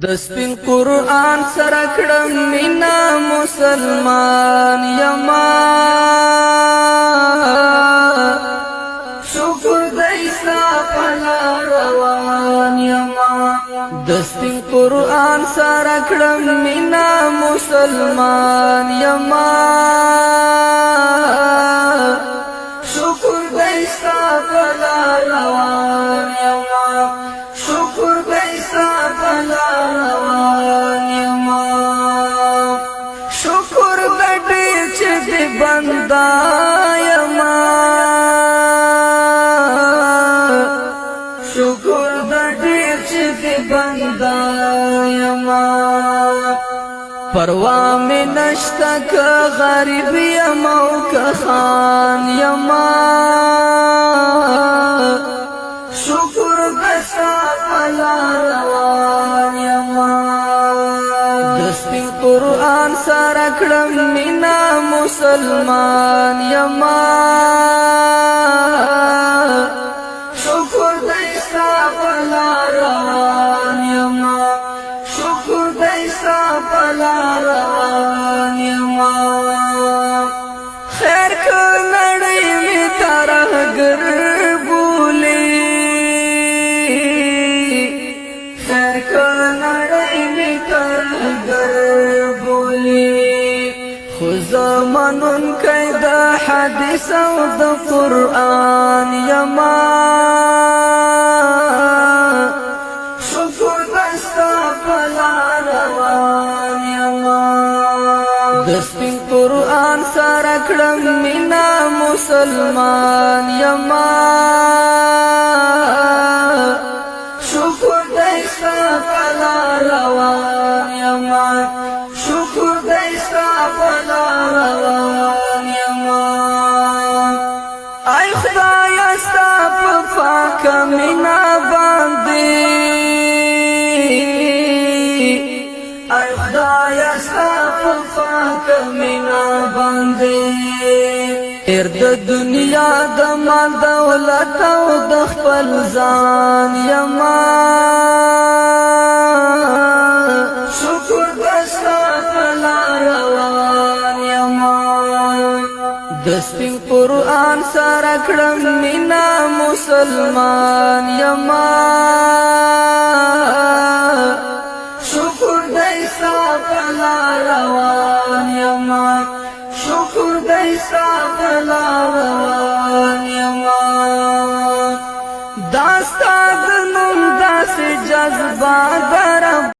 د سپین قرآن سره کړم مینا مسلمان یما شکر دیسا پلا روان یما د سپین قرآن سره کړم مینا مسلمان یما شکر دیسا پلا روان یما شکر دیسا پلا روان یما شکر دې چې دې بندا یما شکر دې چې دې بندا یما پروا مې نشته که غریب یم او که خان یما شکر دستا پلا روان یما د سپین قرآن سره کړم مینا مسلمان یما شکر دستا پلا روان یما شکر دستا پلا روان یما خیر که نړۍ مې ترهګر بولي خیر که نړۍ مې ترهګر بولي خو زه منونکی د حدیث او د قرآن یما شکر دستا پلا روان یما د سپین قرآن سره کړم مینا مسلمان یما شکر دیستا پلا روان یما شکر دیستا پلا روان یما ای خدایا ستا په پاکه مینا باندې ای خدایا ستا په پاکه مینا باندې تیر د دنیا د مال دولت او د خپل ځان یما شکر دستا پلا روان یما د سپین قرآن سره کړم مینا مسلمان یما شکر دیسا پلا روان یما شکر دیسا پلا روان یما داستا د نوم داسې جذبه